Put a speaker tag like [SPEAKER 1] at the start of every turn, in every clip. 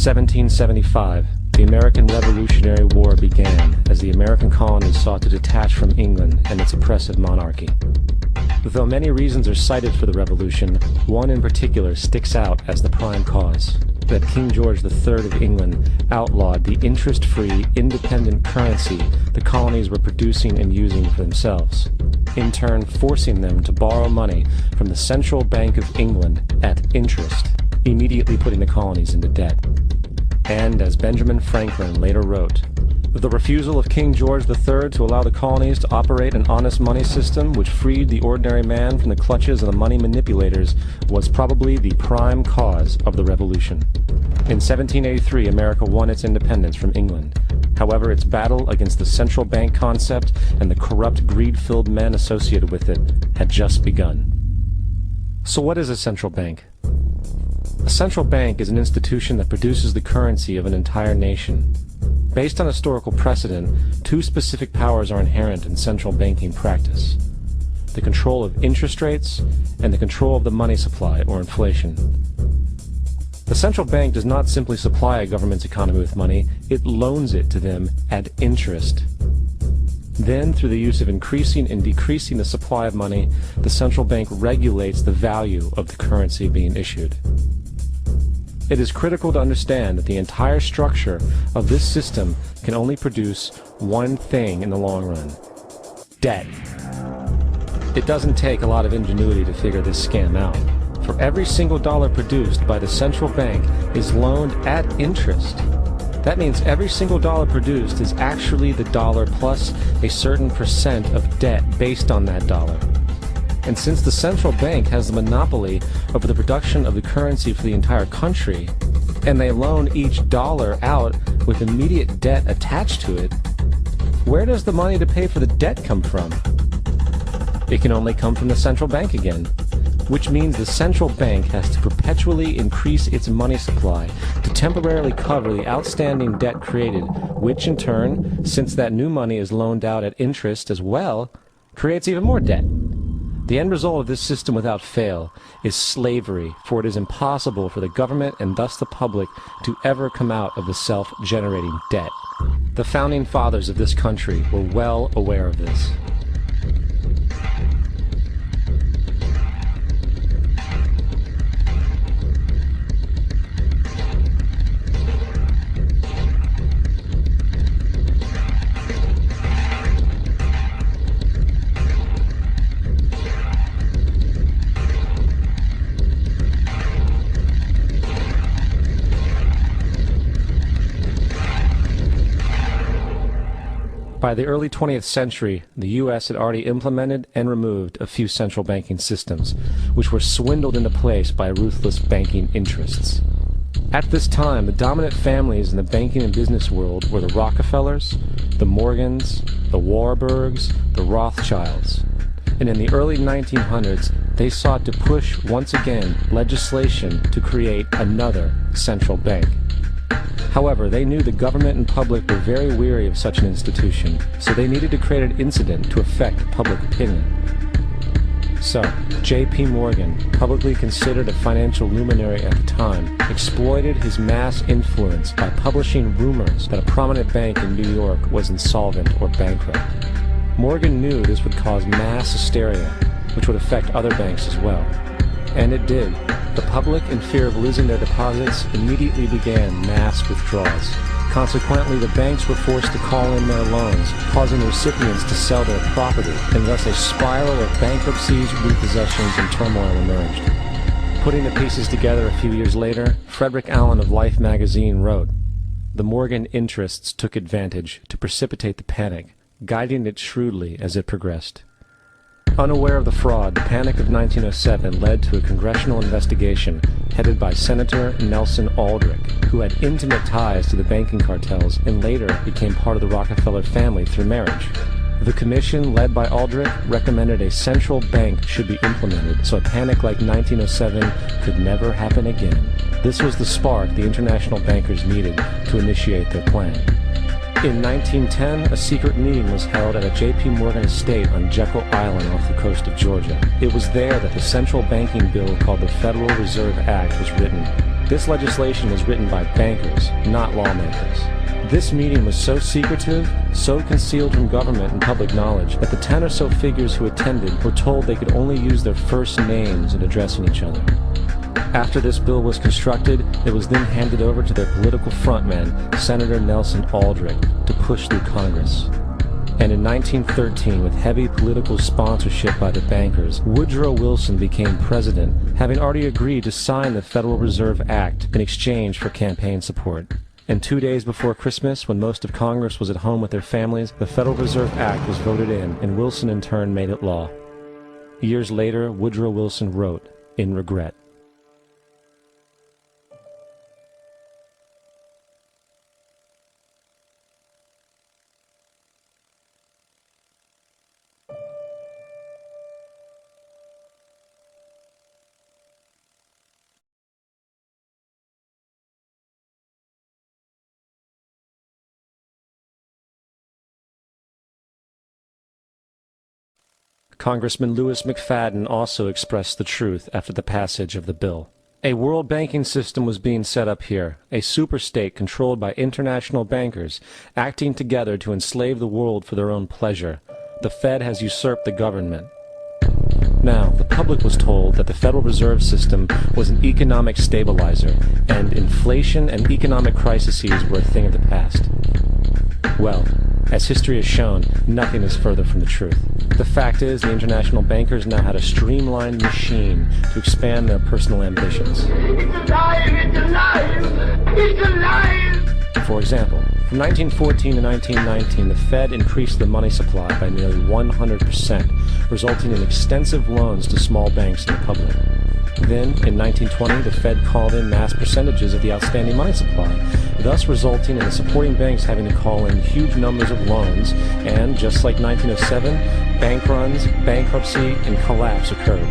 [SPEAKER 1] 1775, the American Revolutionary War began as the American colonies sought to detach from England and its oppressive monarchy. Though many reasons are cited for the revolution, one in particular sticks out as the prime cause: that King George III of England outlawed the interest-free, independent currency the colonies were producing and using for themselves, in turn forcing them to borrow money from the Central Bank of England at interest, immediately putting the colonies into debt. And as Benjamin Franklin later wrote, the refusal of King George III to allow the colonies to operate an honest money system which freed the ordinary man from the clutches of the money manipulators was probably the prime cause of the revolution. In 1783, America won its independence from England. However, its battle against the central bank concept and the corrupt, greed-filled men associated with it had just begun. So what is a central bank? A central bank is an institution that produces the currency of an entire nation. Based on historical precedent, two specific powers are inherent in central banking practice: the control of interest rates and the control of the money supply, or inflation. The central bank does not simply supply a government's economy with money, it loans it to them at interest. Then, through the use of increasing and decreasing the supply of money, the central bank regulates the value of the currency being issued. It is critical to understand that the entire structure of this system can only produce one thing in the long run: debt. It doesn't take a lot of ingenuity to figure this scam out. For every single dollar produced by the central bank is loaned at interest. That means every single dollar produced is actually the dollar plus a certain percent of debt based on that dollar. And since the central bank has the monopoly over the production of the currency for the entire country, and they loan each dollar out with immediate debt attached to it, where does the money to pay for the debt come from? It can only come from the central bank again, which means the central bank has to perpetually increase its money supply to temporarily cover the outstanding debt created, which in turn, since that new money is loaned out at interest as well, creates even more debt. The end result of this system without fail is slavery, for it is impossible for the government and thus the public to ever come out of the self-generating debt. The founding fathers of this country were well aware of this. By the early 20th century, the U.S. had already implemented and removed a few central banking systems, which were swindled into place by ruthless banking interests. At this time, the dominant families in the banking and business world were the Rockefellers, the Morgans, the Warburgs, the Rothschilds. And in the early 1900s, they sought to push once again legislation to create another central bank. However, they knew the government and public were very weary of such an institution, so they needed to create an incident to affect public opinion. So, J.P. Morgan, publicly considered a financial luminary at the time, exploited his mass influence by publishing rumors that a prominent bank in New York was insolvent or bankrupt. Morgan knew this would cause mass hysteria, which would affect other banks as well. And it did. The public, in fear of losing their deposits, immediately began mass withdrawals. Consequently, the banks were forced to call in their loans, causing the recipients to sell their property, and thus a spiral of bankruptcies, repossessions, and turmoil emerged. Putting the pieces together a few years later, Frederick Allen of Life magazine wrote, "The Morgan interests took advantage to precipitate the panic, guiding it shrewdly as it progressed." Unaware of the fraud, the Panic of 1907 led to a congressional investigation headed by Senator Nelson Aldrich, who had intimate ties to the banking cartels and later became part of the Rockefeller family through marriage. The commission, led by Aldrich, recommended a central bank should be implemented so a panic like 1907 could never happen again. This was the spark the international bankers needed to initiate their plan. In 1910, a secret meeting was held at a J.P. Morgan estate on Jekyll Island off the coast of Georgia. It was there that the central banking bill called the Federal Reserve Act was written. This legislation was written by bankers, not lawmakers. This meeting was so secretive, so concealed from government and public knowledge, that the 10 or so figures who attended were told they could only use their first names in addressing each other. After this bill was constructed, it was then handed over to their political frontman, Senator Nelson Aldrich, to push through Congress. And in 1913, with heavy political sponsorship by the bankers, Woodrow Wilson became president, having already agreed to sign the Federal Reserve Act in exchange for campaign support. And 2 days before Christmas, when most of Congress was at home with their families, the Federal Reserve Act was voted in, and Wilson in turn made it law. Years later, Woodrow Wilson wrote, in regret, Congressman Louis McFadden also expressed the truth after the passage of the bill. A world banking system was being set up here, a superstate controlled by international bankers, acting together to enslave the world for their own pleasure. The Fed has usurped the government. Now, the public was told that the Federal Reserve System was an economic stabilizer, and inflation and economic crises were a thing of the past. Well, as history has shown, nothing is further from the truth. The fact is, the international bankers now had a streamlined machine to expand their personal ambitions.
[SPEAKER 2] It's alive! It's alive! It's alive!
[SPEAKER 1] For example, from 1914 to 1919, the Fed increased the money supply by nearly 100%, resulting in extensive loans to small banks and the public. Then, in 1920, the Fed called in mass percentages of the outstanding money supply, thus resulting in the supporting banks having to call in huge numbers of loans, and, just like 1907, bank runs, bankruptcy, and collapse occurred.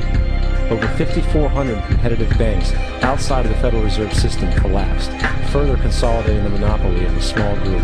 [SPEAKER 1] Over 5,400 competitive banks outside of the Federal Reserve System collapsed, further consolidating the monopoly of a small group.